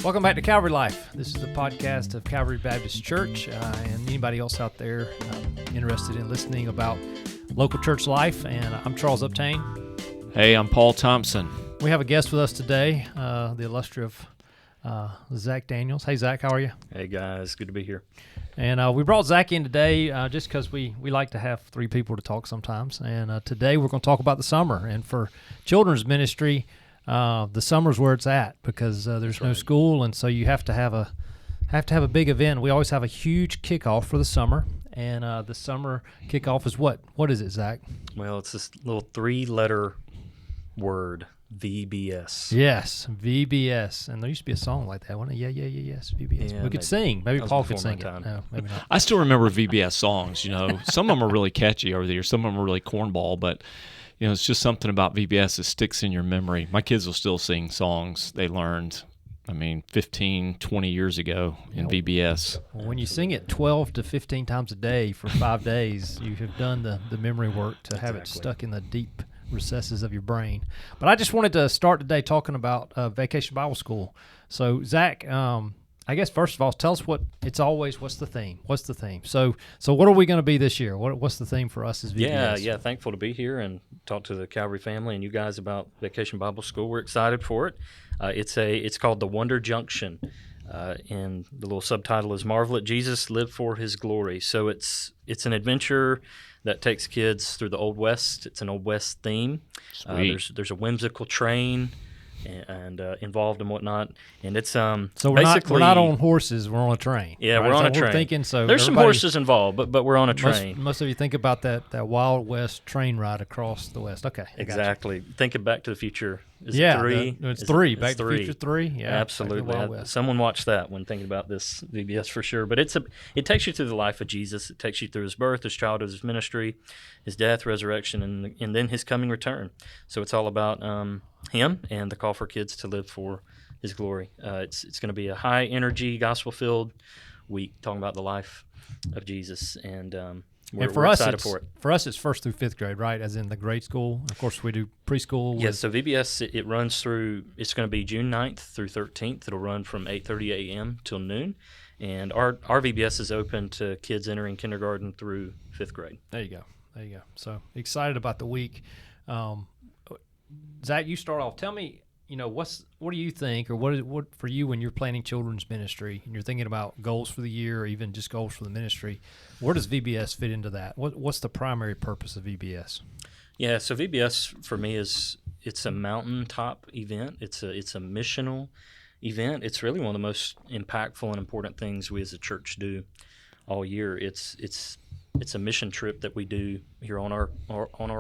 Welcome back to Calvary Life. This is the podcast of Calvary Baptist Church, and anybody else out there interested in listening about local church life. And I'm Charles Uptain. Hey, I'm Paul Thompson. We have a guest with us today, the illustrious Zach Daniels. Hey, Zach, how are you? Hey, guys. Good to be here. And we brought Zach in today just because we like to have three people to talk sometimes. And today we're going to talk about the summer. And for children's ministry, the summer's where it's at because there's no school, and so you have to have a big event. We always have a huge kickoff for the summer, and the summer kickoff is what? What is it, Zach? Well, it's this little three-letter word, VBS. Yes, VBS. And there used to be a song like that, wasn't it? Yes, VBS. Yeah, we could sing. Maybe Paul could sing it. Time. No, maybe not. I still remember VBS songs. You know, some of them are really catchy over the years. Some of them are really cornball, but you know, it's just something about VBS that sticks in your memory. My kids will still sing songs they learned, 15, 20 years ago in VBS. Well, when you sing it 12 to 15 times a day for 5 days, you have done the memory work to have it stuck in the deep recesses of your brain. But I just wanted to start today talking about Vacation Bible School. So, Zach, I guess first of all, tell us what's the theme? What's the theme? So what are we going to be this year? What's the theme for us as VBS? Yeah, thankful to be here and talk to the Calvary family and you guys about Vacation Bible School. We're excited for it. It's called the Wonder Junction, and the little subtitle is Marvel at Jesus, Live for His Glory. So it's an adventure that takes kids through the Old West. It's an Old West theme. There's a whimsical train and involved and whatnot, and it's so we're not on horses, we're on a train. Yeah, right? we're on a train. train. We're thinking, so there's some horses involved, but we're on a train. Most of you think about that Wild West train ride across the West. Okay, exactly. Thinking Back to the Future. Is it three? It's three. Back to the Future 3. Yeah, absolutely. Someone watched that when thinking about this VBS for sure. But it takes you through the life of Jesus. It takes you through his birth, his childhood, his ministry, his death, resurrection, and then his coming return. So it's all about him and the call for kids to live for his glory. It's going to be a high energy, gospel filled week talking about the life of Jesus, and we're excited for it. For us, it's 1st through 5th grade, right? As in the grade school. Of course, we do preschool. Yes, so VBS, it runs through, it's going to be June 9th through 13th. It'll run from 8:30 a.m. till noon. And our VBS is open to kids entering kindergarten through 5th grade. There you go. So excited about the week. Zach, you start off. Tell me, what do you think, or what for you when you're planning children's ministry and you're thinking about goals for the year or even just goals for the ministry? Where does VBS fit into that? What's the primary purpose of VBS? Yeah, so VBS for me it's a mountaintop event. It's a missional event. It's really one of the most impactful and important things we as a church do all year. It's a mission trip that we do here on our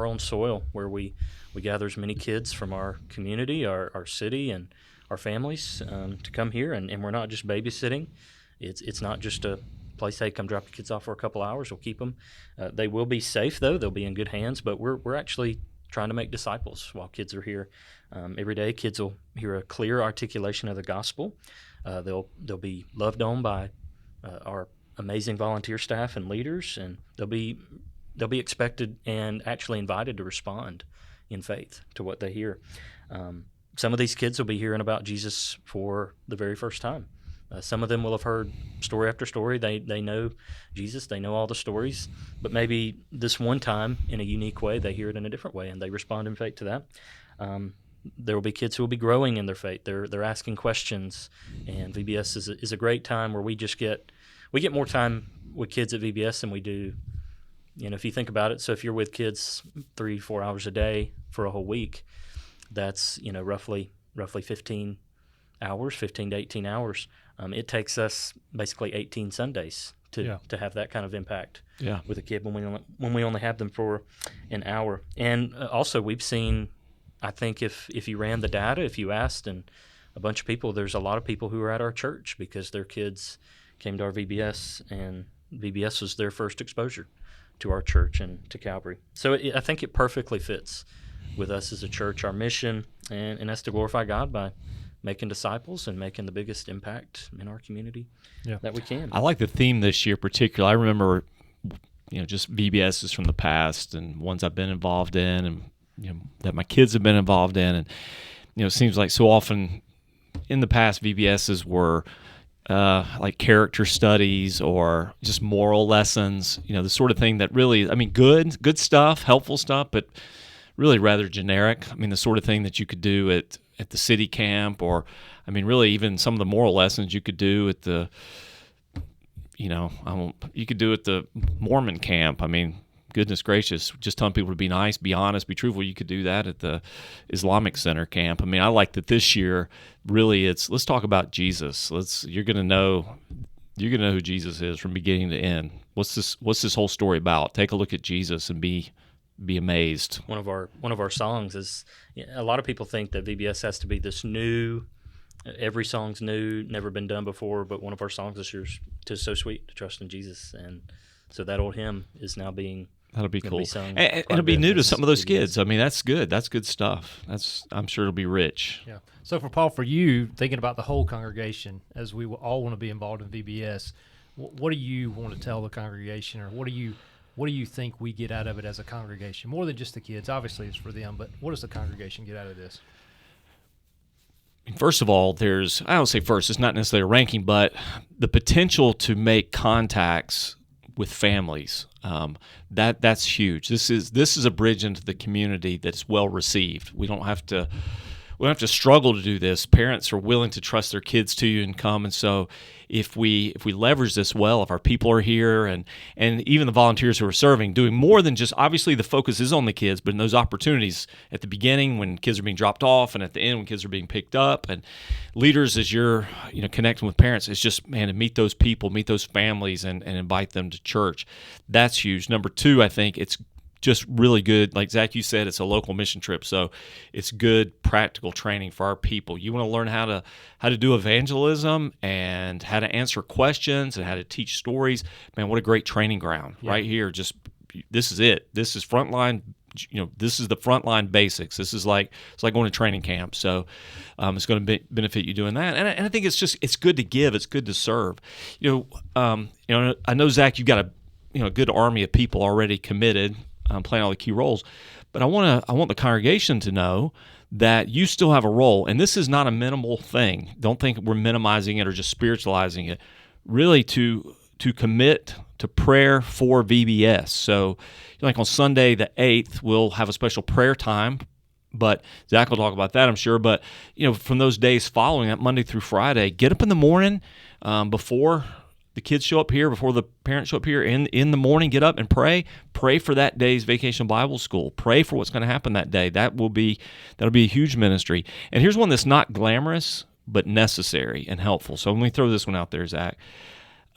own soil, where we gather as many kids from our community, our city, and our families to come here, and we're not just babysitting. It's not just a place, hey, come drop your kids off for a couple hours. We'll keep them. They will be safe, though. They'll be in good hands, but we're actually trying to make disciples while kids are here. Every day, kids will hear a clear articulation of the gospel. They'll be loved on by our amazing volunteer staff and leaders, and they'll be expected and actually invited to respond in faith to what they hear. Some of these kids will be hearing about Jesus for the very first time. Some of them will have heard story after story. They know Jesus, they know all the stories, but maybe this one time in a unique way they hear it in a different way and they respond in faith to that. There will be kids who will be growing in their faith. They're asking questions, and VBS is a great time where we get more time with kids at VBS than we do, if you think about it. So if you're with kids 3-4 hours a day for a whole week, that's, roughly 15 to 18 hours. It takes us basically 18 Sundays to have that kind of impact with a kid when we only have them for an hour. And also we've seen, I think if you ran the data, if you asked and a bunch of people, there's a lot of people who are at our church because their kids came to our VBS, and VBS was their first exposure to our church and to Calvary. So I think it perfectly fits with us as a church, our mission, and that's to glorify God by making disciples and making the biggest impact in our community that we can. I like the theme this year particularly. I remember, just VBSs from the past and ones I've been involved in and, that my kids have been involved in. And, it seems like so often in the past, VBSs were like character studies or just moral lessons, the sort of thing that really, good stuff, helpful stuff, but really rather generic. The sort of thing that you could do at the city camp, or, really even some of the moral lessons you could do at the, you could do at the Mormon camp. Goodness gracious, just telling people to be nice, be honest, be truthful. You could do that at the Islamic Center camp. I like that this year, really, let's talk about Jesus. You're gonna know who Jesus is from beginning to end. What's this whole story about? Take a look at Jesus and be amazed. One of our songs is, a lot of people think that VBS has to be this new, every song's new, never been done before, but one of our songs this year is "'Tis So Sweet to Trust in Jesus," and so that old hymn is now being That'll be cool. And it'll be new to some of those kids. That's good. That's good stuff. I'm sure it'll be rich. Yeah. So for you, thinking about the whole congregation, as we all want to be involved in VBS, what do you want to tell the congregation, or what do you think we get out of it as a congregation? More than just the kids. Obviously, it's for them, but what does the congregation get out of this? First of all, I don't say first, it's not necessarily a ranking, but the potential to make contacts with families. That's huge. This is a bridge into the community that's well received. We don't have to struggle to do this. Parents are willing to trust their kids to you and come. And so if we leverage this well, if our people are here and even the volunteers who are serving, doing more than just, obviously the focus is on the kids, but in those opportunities at the beginning when kids are being dropped off and at the end when kids are being picked up, and leaders as you're connecting with parents, it's just, man, to meet those people, meet those families and invite them to church. That's huge. Number two, I think it's just really good. Like Zach, you said, it's a local mission trip, so it's good practical training for our people. You want to learn how to do evangelism and how to answer questions and how to teach stories. Man, what a great training ground right here. Just this is it. This is frontline. This is the frontline basics. It's like going to training camp. So it's going to benefit you doing that. And I think it's good to give. It's good to serve. I know Zach, you've got a good army of people already committed. Playing all the key roles, but I want the congregation to know that you still have a role, and this is not a minimal thing. Don't think we're minimizing it or just spiritualizing it. Really, to commit to prayer for VBS. So, like on Sunday the 8th, we'll have a special prayer time. But Zach will talk about that, I'm sure. But from those days following that, Monday through Friday, get up in the morning before the kids show up here, before the parents show up here in the morning, get up and pray. Pray for that day's Vacation Bible School. Pray for what's going to happen that day. That'll be a huge ministry. And here's one that's not glamorous, but necessary and helpful. So let me throw this one out there, Zach.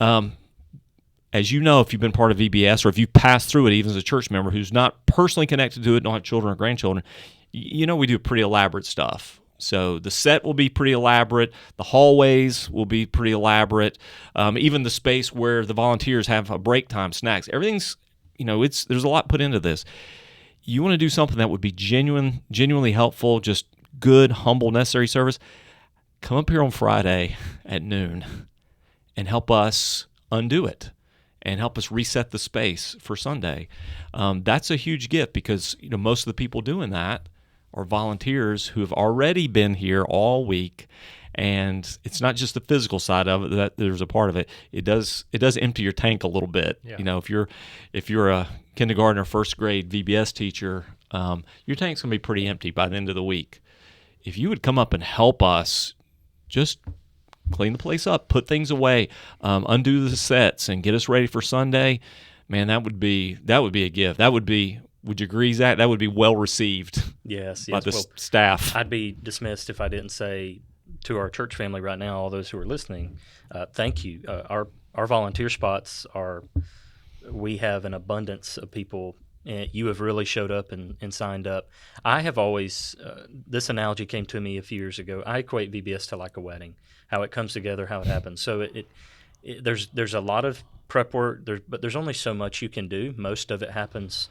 As you know, if you've been part of VBS or if you've passed through it, even as a church member who's not personally connected to it, don't have children or grandchildren, we do pretty elaborate stuff. So the set will be pretty elaborate. The hallways will be pretty elaborate. Even the space where the volunteers have a break time, snacks. Everything's, there's a lot put into this. You want to do something that would be genuinely helpful, just good, humble, necessary service. Come up here on Friday at noon and help us undo it and help us reset the space for Sunday. That's a huge gift because most of the people doing that are volunteers who have already been here all week, and it's not just the physical side of it that there's a part of it. It does empty your tank a little bit. Yeah. If you're a kindergarten or first grade VBS teacher, your tank's gonna be pretty empty by the end of the week. If you would come up and help us, just clean the place up, put things away, undo the sets, and get us ready for Sunday, man, that would be a gift. Would you agree, Zach? That would be well received. Yes. By the staff. I'd be dismissed if I didn't say to our church family right now, all those who are listening, thank you. Our volunteer spots we have an abundance of people, and you have really showed up and signed up. I have always, this analogy came to me a few years ago. I equate VBS to like a wedding, how it comes together, how it happens. So there's a lot of prep work, but there's only so much you can do. Most of it happens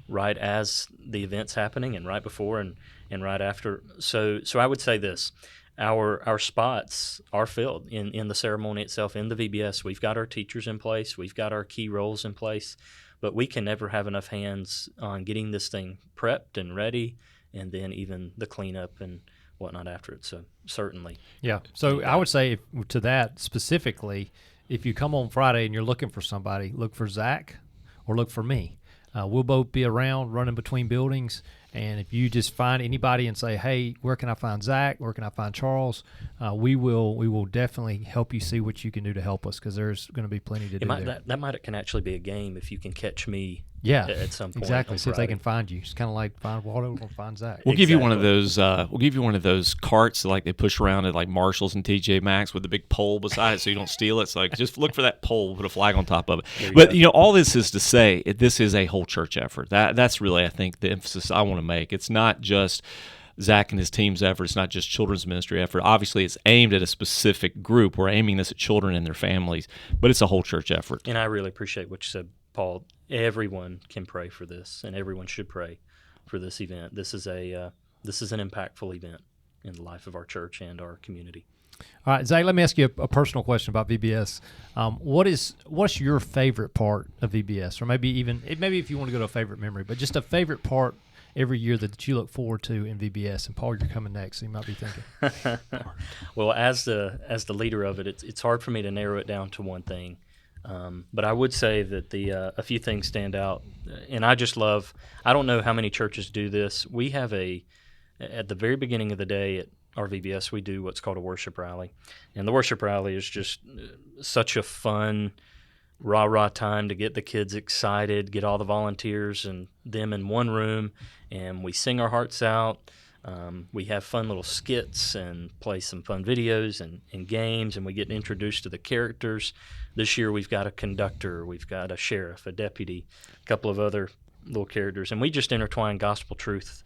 right as the event's happening and right before and right after. So I would say this. Our spots are filled in the ceremony itself, in the VBS. We've got our teachers in place. We've got our key roles in place. But we can never have enough hands on getting this thing prepped and ready, and then even the cleanup and whatnot after it. So certainly. Yeah. So I would say to that specifically, if you come on Friday and you're looking for somebody, look for Zach or look for me. We'll both be around running between buildings. And if you just find anybody and say, hey, where can I find Zach? Where can I find Charles? We will definitely help you see what you can do to help us, because there's going to be plenty to do there. That can actually be a game if you can catch me at some point. Exactly. See if they can find you. It's kind of like find Waldo or find Zach. We'll give you one of those. We'll give you one of those carts like they push around at like Marshalls and TJ Maxx with the big pole beside it, so you don't steal it. So like, just look for that pole, put a flag on top of it. But all this is to say, this is a whole church effort. That's really, I think, the emphasis I want to make. It's not just Zach and his team's effort. It's not just children's ministry effort. Obviously, it's aimed at a specific group. We're aiming this at children and their families, but it's a whole church effort. And I really appreciate what you said, Paul. Everyone can pray for this, and everyone should pray for this event. This is an impactful event in the life of our church and our community. All right, Zach, let me ask you a personal question about VBS. What's your favorite part of VBS, or maybe if you want to go to a favorite memory, but just a favorite part every year that you look forward to in VBS? And Paul, you're coming next, so you might be thinking. Well, as the leader of it, it's hard for me to narrow it down to one thing. But I would say that a few things stand out, and I just love. I don't know how many churches do this. We have at the very beginning of the day at our VBS, we do what's called a worship rally, and the worship rally is just such a fun, rah-rah time to get the kids excited, get all the volunteers and them in one room, and we sing our hearts out. We have fun little skits and play some fun videos and games, and we get introduced to the characters. This year we've got a conductor, we've got a sheriff, a deputy, a couple of other little characters, and we just intertwine gospel truth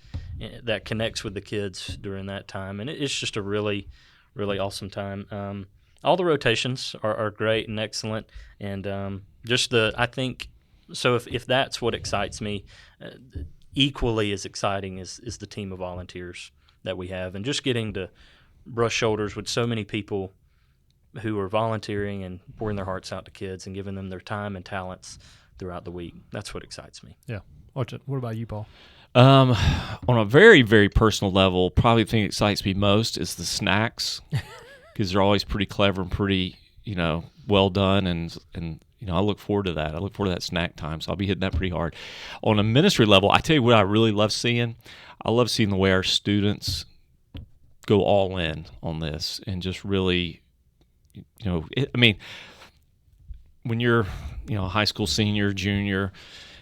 that connects with the kids during that time, and it's just a really, really awesome time. All the rotations are great and excellent, and I think, so if that's what excites me, equally as exciting is the team of volunteers that we have, and just getting to brush shoulders with so many people who are volunteering and pouring their hearts out to kids and giving them their time and talents throughout the week. That's what excites me. Yeah. What about you, Paul? On a very, very personal level, probably the thing that excites me most is the snacks, because they're always pretty clever and pretty, well done, and I look forward to that. I look forward to that snack time, so I'll be hitting that pretty hard. On a ministry level, I tell you what I really love seeing. I love seeing the way our students go all in on this and just really, when you're, a high school senior, junior,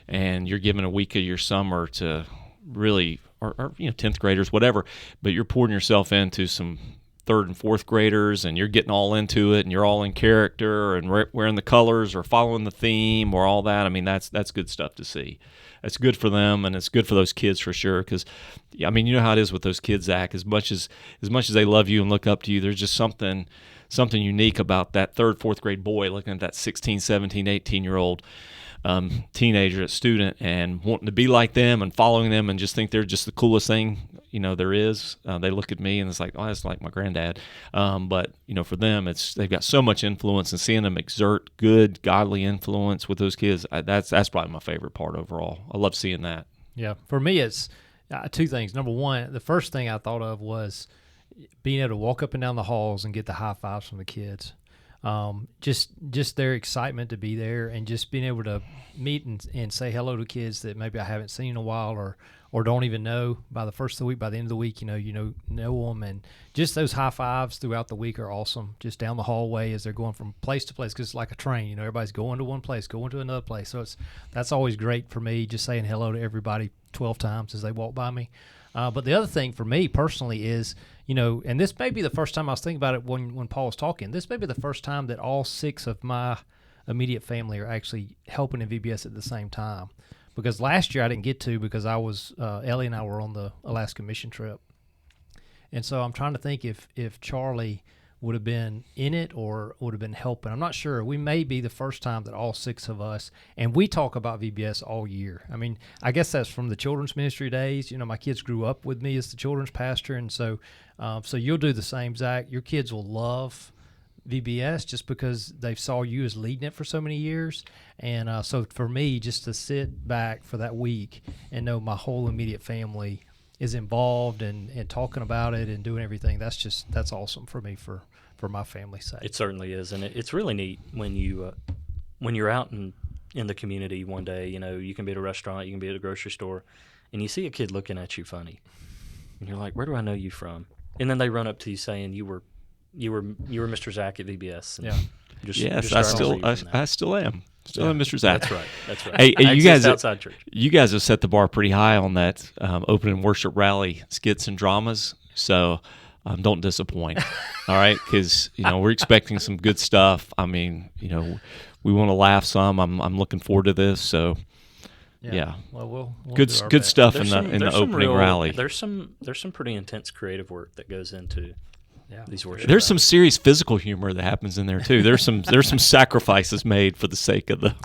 and you're given a week of your summer to really, or 10th graders, whatever, but you're pouring yourself into some third and fourth graders, and you're getting all into it, and you're all in character and wearing the colors or following the theme or all that. I mean, that's good stuff to see. It's good for them, and it's good for those kids for sure, because, you know how it is with those kids, Zach. As much as they love you and look up to you, there's just something unique about that third, fourth grade boy looking at that 16, 17, 18-year-old teenager, student, and wanting to be like them and following them and just think they're just the coolest thing, there is. They look at me and it's like, oh, that's like my granddad. But, for them, they've got so much influence, and seeing them exert good, godly influence with those kids, that's probably my favorite part overall. I love seeing that. Yeah. For me, it's two things. Number one, the first thing I thought of was being able to walk up and down the halls and get the high fives from the kids. Just their excitement to be there, and just being able to meet and say hello to kids that maybe I haven't seen in a while or don't even know. By the first of the week, by the end of the week, know them, and just those high fives throughout the week are awesome. Just down the hallway as they're going from place to place, because it's like a train. Everybody's going to one place, going to another place. So that's always great for me, just saying hello to everybody 12 times as they walk by me. But the other thing for me personally is, and this may be the first time I was thinking about it when Paul was talking, this may be the first time that all 6 of my immediate family are actually helping in VBS at the same time. Because last year I didn't get to, because Ellie and I were on the Alaska mission trip. And so I'm trying to think if Charlie would have been in it or would have been helping. I'm not sure. We may be the first time that all 6 of us, and we talk about VBS all year. I mean, I guess that's from the children's ministry days. My kids grew up with me as the children's pastor, and so you'll do the same, Zach. Your kids will love VBS just because they saw you as leading it for so many years. And so for me, just to sit back for that week and know my whole immediate family is involved and talking about it and doing everything, that's awesome for me for my family's sake. It certainly is, and it's really neat when you're out in the community one day. You can be at a restaurant, you can be at a grocery store, and you see a kid looking at you funny, and you're like, "Where do I know you from?" And then they run up to you saying, "You were Mr. Zach at VBS." And yeah. Yes, I still am. Still am Mr. Zach. That's right. Hey, I you exist guys, outside church. you guys have set the bar pretty high on that opening worship rally skits and dramas. So don't disappoint. All right, because we're expecting some good stuff. I mean, we want to laugh some. I'm looking forward to this. So yeah. Well, we'll good do our good best. stuff in the opening rally. There's some pretty intense creative work that goes into these worship. There's some serious physical humor that happens in there too. There's some sacrifices made for the sake of the.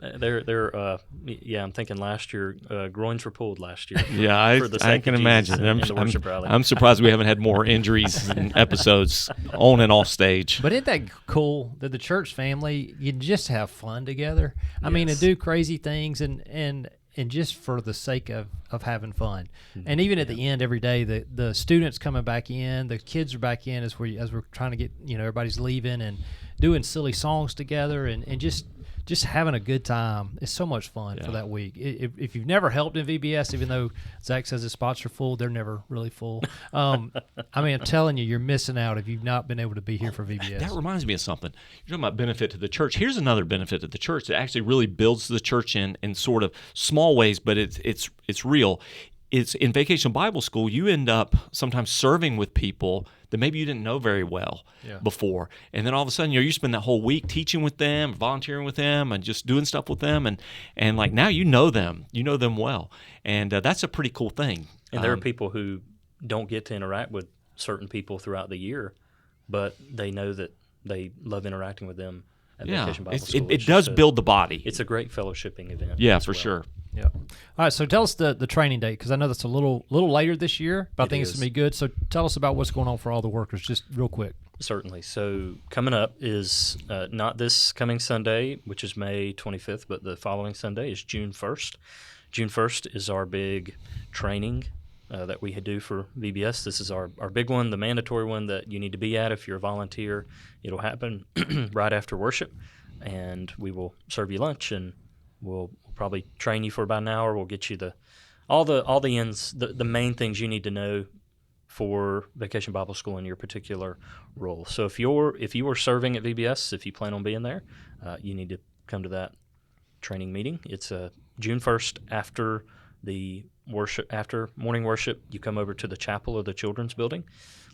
I'm thinking last year groins were pulled last year. Yeah, I can imagine. I'm surprised we haven't had more injuries and episodes on and off stage. But isn't that cool that the church family, you just have fun together? I mean, to do crazy things and just for the sake of having fun. And even at the end every day, the students coming back in, the kids are back in as we're trying to get, everybody's leaving and doing silly songs together and just having a good time. It's so much fun for that week. If you've never helped in VBS, even though Zach says his spots are full, they're never really full. I'm telling you, you're missing out if you've not been able to be here for VBS. That reminds me of something. You're talking about benefit to the church. Here's another benefit to the church that actually really builds the church in sort of small ways, but it's real. It's in Vacation Bible School, you end up sometimes serving with people that maybe you didn't know very well before. And then all of a sudden, you spend that whole week teaching with them, volunteering with them, and just doing stuff with them. And like now you know them well. And that's a pretty cool thing. And there are people who don't get to interact with certain people throughout the year, but they know that they love interacting with them at Vacation Bible School. It does build the body. It's a great fellowshipping event. Yeah, for sure. Yeah. All right. So tell us the training date, because I know that's a little later this year, but I think it's going to be good. So tell us about what's going on for all the workers, just real quick. Certainly. So coming up is not this coming Sunday, which is May 25th, but the following Sunday is June 1st. June 1st is our big training that we do for VBS. This is our big one, the mandatory one that you need to be at if you're a volunteer. It'll happen right after worship, and we will serve you lunch, and we'll probably train you for about an hour. We'll get you all the ends, the main things you need to know for Vacation Bible School in your particular role. So if you are serving at VBS, if you plan on being there, you need to come to that training meeting. It's June 1st after the worship, after morning worship. You come over to the chapel of the children's building.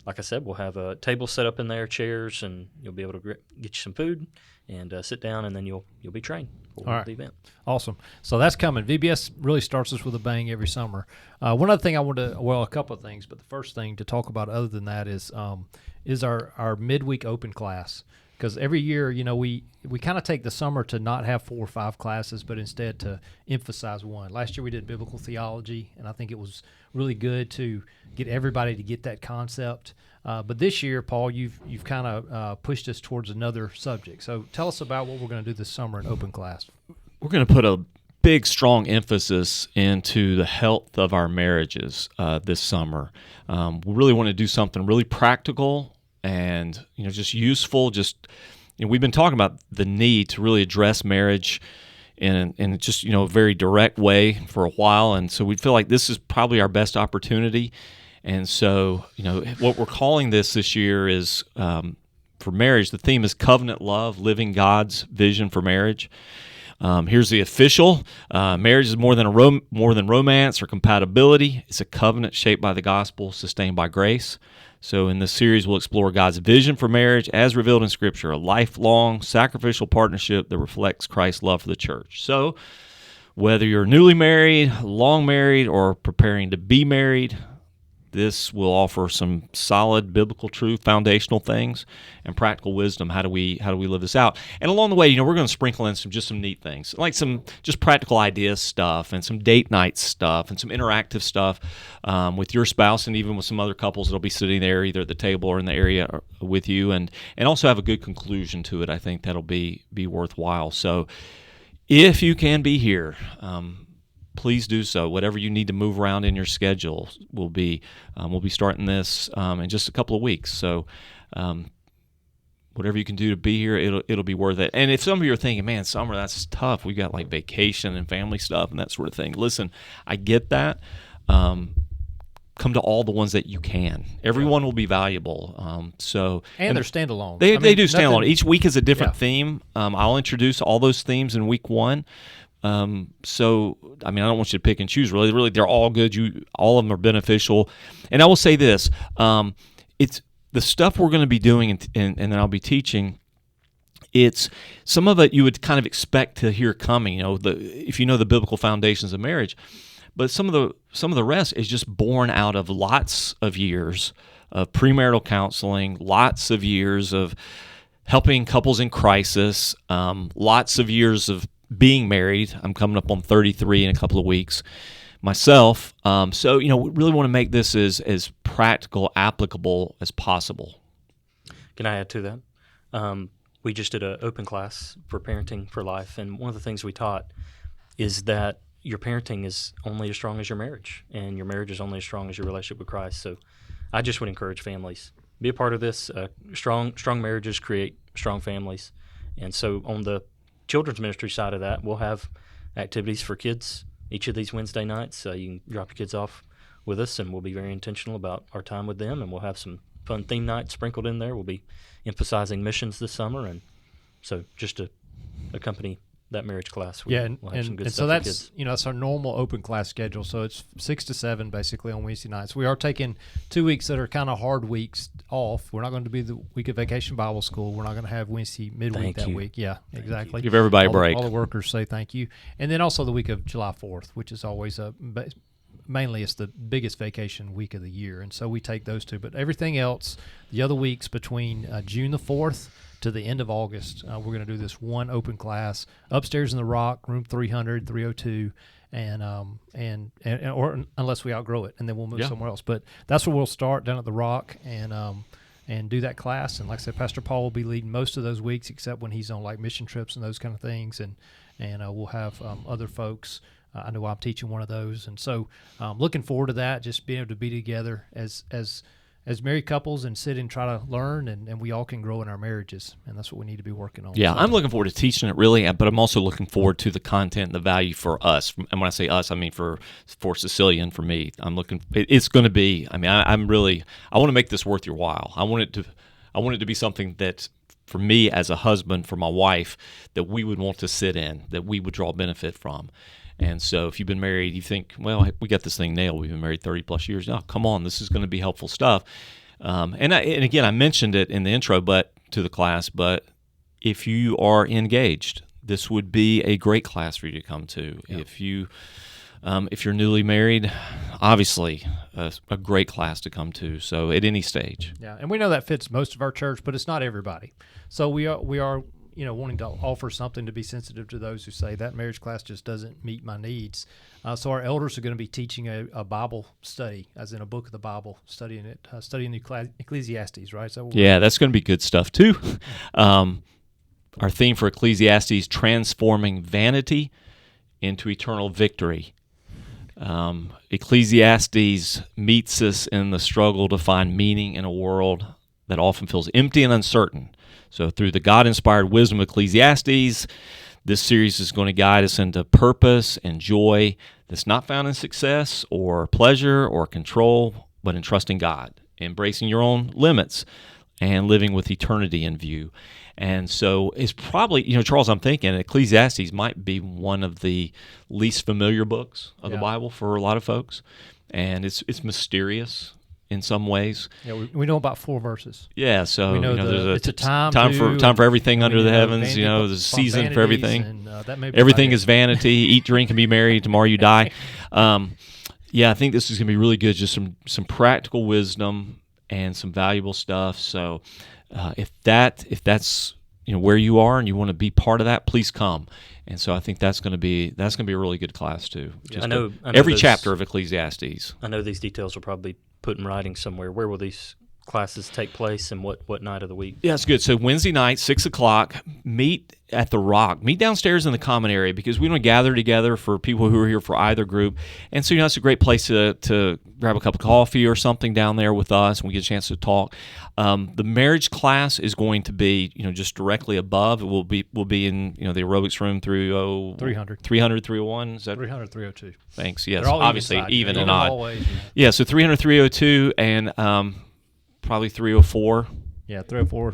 Like I said, we'll have a table set up in there, chairs, and you'll be able to get you some food and sit down, and then you'll be trained for the event. Awesome. So that's coming. VBS really starts us with a bang every summer. One other thing a couple of things, but the first thing to talk about other than that is our midweek open class. Because every year, we kind of take the summer to not have 4 or 5 classes, but instead to emphasize one. Last year we did biblical theology, and I think it was really good to get everybody to get that concept. But this year, Paul, you've kind of pushed us towards another subject. So tell us about what we're going to do this summer in open class. We're going to put a big, strong emphasis into the health of our marriages this summer. We really want to do something really practical and just useful. We've been talking about the need to really address marriage in just a very direct way for a while, and so we feel like this is probably our best opportunity. And so what we're calling this year is for marriage. The theme is covenant love, living God's vision for marriage. Here's the official: marriage is more than romance or compatibility. It's a covenant shaped by the gospel, sustained by grace. So in this series, we'll explore God's vision for marriage as revealed in Scripture, a lifelong, sacrificial partnership that reflects Christ's love for the church. So whether you're newly married, long married, or preparing to be married, this will offer some solid biblical truth, foundational things, and practical wisdom. How do we live this out? And along the way, we're going to sprinkle in some neat things, like some just practical ideas stuff, and some date night stuff, and some interactive stuff with your spouse, and even with some other couples that'll be sitting there either at the table or in the area with you, and also have a good conclusion to it. I think that'll be worthwhile. So, if you can be here. please do so. Whatever you need to move around in your schedule, we'll be starting this in just a couple of weeks. So whatever you can do to be here, it'll be worth it. And if some of you are thinking, man, summer, that's tough. We got like vacation and family stuff and that sort of thing. Listen, I get that. Come to all the ones that you can. Everyone will be valuable. And they're standalone. They do stand alone. Each week is a different theme. I'll introduce all those themes in week one. So, I don't want you to pick and choose. Really, they're all good. All of them are beneficial. And I will say this: it's the stuff we're going to be doing, and then I'll be teaching. It's some of it you would kind of expect to hear coming. If you know the biblical foundations of marriage. But some of the rest is just born out of lots of years of premarital counseling, lots of years of helping couples in crisis, lots of years of being married. I'm coming up on 33 in a couple of weeks myself. So we really want to make this as practical, applicable as possible. Can I add to that? We just did an open class for Parenting for Life, and one of the things we taught is that your parenting is only as strong as your marriage, and your marriage is only as strong as your relationship with Christ. So I just would encourage families, be a part of this. Strong marriages create strong families. And so on the children's ministry side of that, we'll have activities for kids each of these Wednesday nights. You can drop your kids off with us, and we'll be very intentional about our time with them, and we'll have some fun theme nights sprinkled in there. We'll be emphasizing missions this summer, and so just to accompany that marriage class. We'll have some good stuff so that's for kids. that's our normal open class schedule. So it's 6 to 7 basically on Wednesday nights. We are taking 2 weeks that are kind of hard weeks off. We're not going to be the week of Vacation Bible School. We're not going to have Wednesday midweek that week. Yeah, exactly. Give everybody a break. All the workers say thank you, and then also the week of July 4th, which is always mainly it's the biggest vacation week of the year, and so we take those two. But everything else, the other weeks between June the 4th to the end of August, we're going to do this one open class upstairs in the Rock, room 300, 302, and or unless we outgrow it, and then we'll move somewhere else. But that's where we'll start, down at the Rock, and do that class. And like I said, Pastor Paul will be leading most of those weeks, except when he's on like mission trips and those kind of things. And we'll have other folks. I know I'm teaching one of those, and so looking forward to that. Just being able to be together as married couples and sit and try to learn, and we all can grow in our marriages, and that's what we need to be working on. Yeah, so. I'm looking forward to teaching it, really, but I'm also looking forward to the content and the value for us. And when I say us, I mean for Cecilia and for me. It's going to be. I want to make this worth your while. I want it to be something that, for me as a husband, for my wife, that we would want to sit in, that we would draw benefit from. And so if you've been married, you think, well, we got this thing nailed. We've been married 30 plus years. Oh, come on, this is going to be helpful stuff. And again, I mentioned it in the intro to the class, but if you are engaged, this would be a great class for you to come to. Yeah. If you're newly married, obviously a great class to come to. So at any stage. Yeah, and we know that fits most of our church, but it's not everybody. So we are wanting to offer something to be sensitive to those who say that marriage class just doesn't meet my needs. So our elders are going to be teaching a Bible study, as in a book of the Bible, studying the Ecclesiastes, right? So that's going to be good stuff too. Our theme for Ecclesiastes: transforming vanity into eternal victory. Ecclesiastes meets us in the struggle to find meaning in a world that often feels empty and uncertain. So through the God-inspired wisdom of Ecclesiastes, this series is going to guide us into purpose and joy that's not found in success or pleasure or control, but in trusting God, embracing your own limits, and living with eternity in view. And so it's probably, Charles, I'm thinking Ecclesiastes might be one of the least familiar books of the Bible for a lot of folks. And it's mysterious in some ways. Yeah, we know about 4 verses. Yeah, so we know there's it's a time for everything under the heavens. There's a season for everything. And, everything is vanity. Eat, drink, and be merry. Tomorrow you die. I think this is going to be really good. Just some practical wisdom and some valuable stuff. So if that's where you are and you want to be part of that, please come. And so I think that's going to be a really good class too. I know every chapter of Ecclesiastes. I know these details will probably put in writing somewhere. Where will these classes take place and what night of the week? Yeah, it's good. So Wednesday night, 6 o'clock, meet at the Rock. Meet downstairs in the common area because we want to gather together for people who are here for either group. And so, it's a great place to grab a cup of coffee or something down there with us, and we get a chance to talk. The marriage class is going to be, just directly above. We'll be in, the aerobics room through 300, 301. Is that 300, 302. Thanks. Yes, They're all obviously even and odd. Always. Yeah, so 300, 302, and probably 304. Yeah, 304,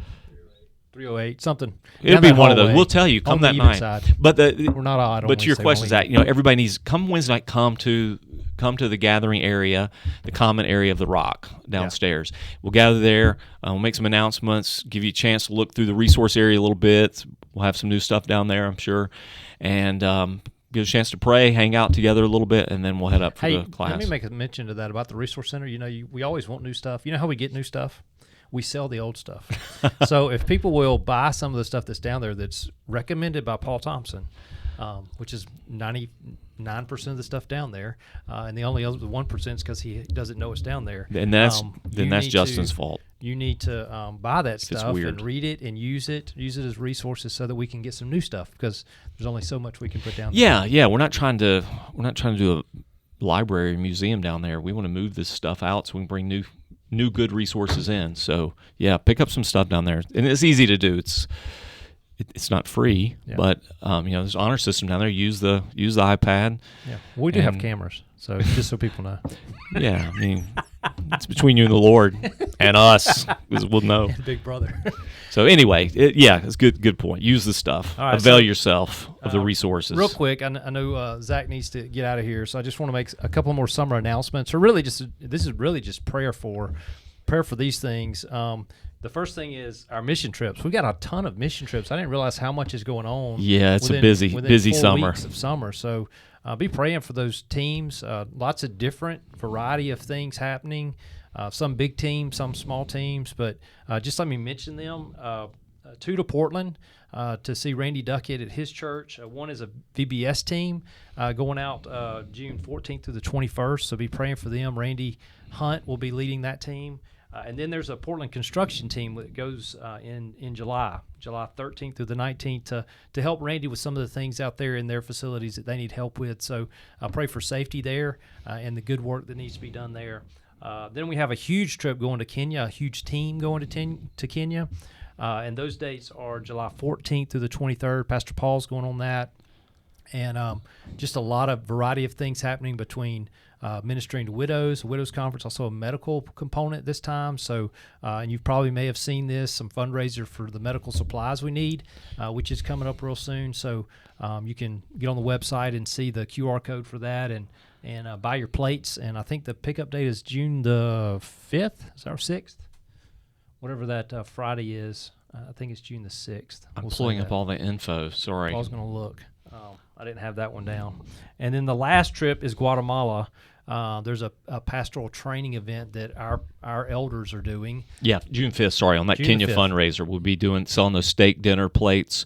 308, something. It'll be one of those. We'll tell you, come that night. Side. But we're not odd. But to your question, Zach, everybody needs come Wednesday night. Come to the gathering area, the common area of the Rock downstairs. Yeah. We'll gather there. We'll make some announcements. Give you a chance to look through the resource area a little bit. We'll have some new stuff down there, I'm sure, and get a chance to pray, hang out together a little bit, and then we'll head up for the class. Let me make a mention to that about the Resource Center. We always want new stuff. You know how we get new stuff? We sell the old stuff. So if people will buy some of the stuff that's down there that's recommended by Paul Thompson, which is 99% of the stuff down there, and the only other 1% is because he doesn't know it's down there. And that's Justin's fault. You need to buy that stuff weird. And read it and use it as resources so that we can get some new stuff because there's only so much we can put down there. Yeah. We're not trying to do a library or museum down there. We want to move this stuff out so we can bring new good resources in. So pick up some stuff down there, and it's easy to do. It's not free, but there's an honor system down there. Use the iPad. Yeah, we do have cameras, so just so people know. Yeah, I mean, it's between you and the Lord and us, because we'll know. And Big Brother. So anyway, it's good point. Use the stuff. All right, Avail yourself of the resources. Real quick, I know Zach needs to get out of here, so I just want to make a couple more summer announcements. Or really, this is really just prayer for these things. The first thing is our mission trips. We got a ton of mission trips. I didn't realize how much is going on. Yeah, it's a busy 4 summer. Weeks of summer. So be praying for those teams. Lots of different variety of things happening. Some big teams, some small teams. But just let me mention them. 2 to Portland to see Randy Duckett at his church. One is a VBS team going out June 14th through the 21st. So be praying for them. Randy Hunt will be leading that team. And then there's a Portland construction team that goes in July 13th through the 19th to help Randy with some of the things out there in their facilities that they need help with. So I pray for safety there and the good work that needs to be done there. Then we have a huge trip going to Kenya, a huge team going to Kenya. And those dates are July 14th through the 23rd. Pastor Paul's going on that. And just a lot of variety of things happening between ministering to widows, a widows conference, also a medical component this time. So, and you probably may have seen this, some fundraiser for the medical supplies we need, which is coming up real soon. So you can get on the website and see the QR code for that and buy your plates. And I think the pickup date is June the 5th, is that our 6th? Whatever that Friday is. I think it's June the 6th. I'm pulling up all the info. Sorry. Paul's going to look. I didn't have that one down. And then the last trip is Guatemala. There's a pastoral training event that our elders are doing. Yeah, June 5th, sorry, on that June Kenya 5th. fundraiser. We'll be selling those steak dinner plates.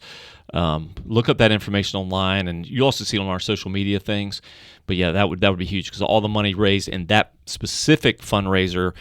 Look up that information online, and you also see it on our social media things. But yeah, that would be huge because all the money raised in that specific fundraiser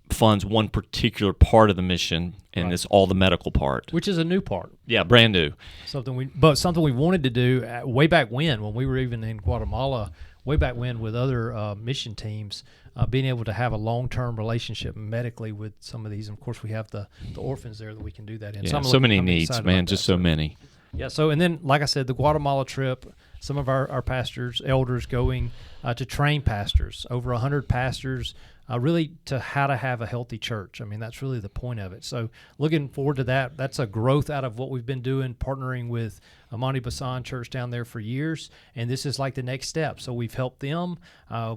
funds one particular part of the mission, and Right. it's all the medical part. Which is a new part. Yeah, brand new. Something we wanted to do way back when we were even in Guatemala, way back when with other mission teams, being able to have a long-term relationship medically with some of these. And of course, we have the orphans there that we can do that in. Yeah, So many I'm needs, excited man, about just that. so many. Yeah, so and then, like I said, the Guatemala trip, some of our pastors, elders going to train pastors, over 100 pastors, really to how to have a healthy church. I mean, that's really the point of it. So looking forward to that. That's a growth out of what we've been doing, partnering with Amani Basan Church down there for years, and this is like the next step. So we've helped them.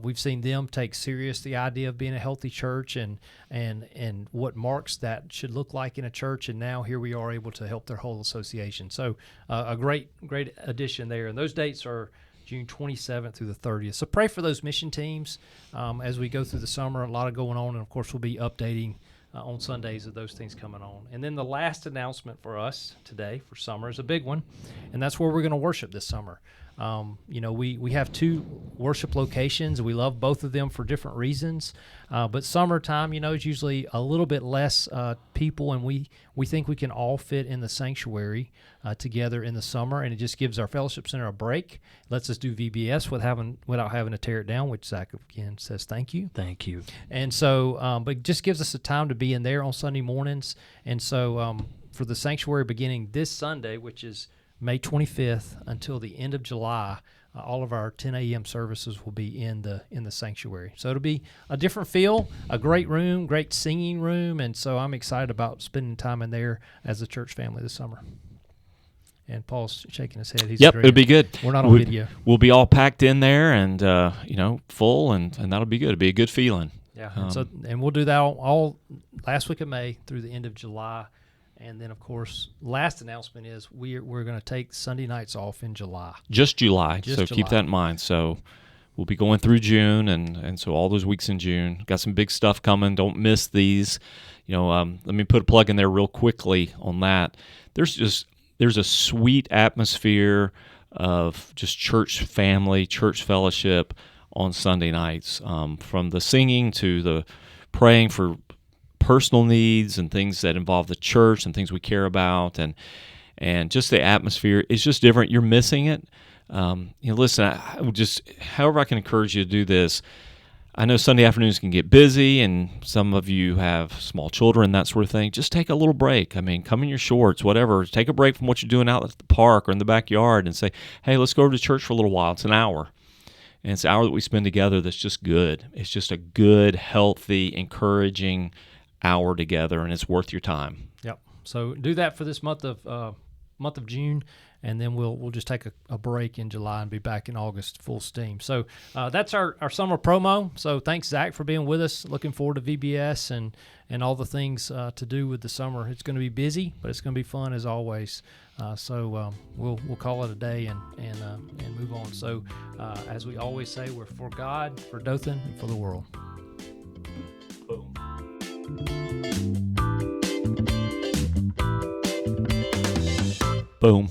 We've seen them take serious the idea of being a healthy church and what marks that should look like in a church, and now here we are able to help their whole association. So a great addition there, and those dates are June 27th through the 30th. So pray for those mission teams as we go through the summer. A lot of going on, and of course we'll be updating on Sundays of those things coming on. And then the last announcement for us today for summer is a big one, and that's where we're going to worship this summer. We have 2 worship locations. We love both of them for different reasons. But summertime, is usually a little bit less people, and we think we can all fit in the sanctuary together in the summer, and it just gives our fellowship center a break. Lets us do VBS without having to tear it down, which Zach again says thank you. Thank you. And so, but it just gives us a time to be in there on Sunday mornings. And so, for the sanctuary beginning this Sunday, which is May 25th until the end of July, all of our 10 a.m. services will be in the sanctuary. So it'll be a different feel, a great room, great singing room, and so I'm excited about spending time in there as a church family this summer. And Paul's shaking his head. He's Yep, agreeing. it'll be good. We're not on video. We'll be all packed in there and full, and that'll be good. It'll be a good feeling. Yeah, and we'll do that all last week of May through the end of July. And then, of course, last announcement is we're going to take Sunday nights off in July. Just July. Just so July. Keep that in mind. So we'll be going through June, and so all those weeks in June. Got some big stuff coming. Don't miss these. Let me put a plug in there real quickly on that. There's a sweet atmosphere of just church family, church fellowship on Sunday nights, from the singing to the praying for personal needs and things that involve the church and things we care about, and just the atmosphere is just different. You're missing it. Listen, I would just, however I can encourage you to do this. I know Sunday afternoons can get busy, and some of you have small children, that sort of thing. Just take a little break. I mean, come in your shorts, whatever. Take a break from what you're doing out at the park or in the backyard and say, hey, let's go over to church for a little while. It's an hour. And it's an hour that we spend together that's just good. It's just a good, healthy, encouraging hour together, and it's worth your time. Yep. So do that for this month of June, and then we'll just take a break in July and be back in August full steam. So that's our summer promo. So thanks, Zach, for being with us. Looking forward to VBS and all the things to do with the summer. It's going to be busy, but it's going to be fun as always. So we'll call it a day and move on. So as we always say, we're for God, for Dothan, and for the world. Boom.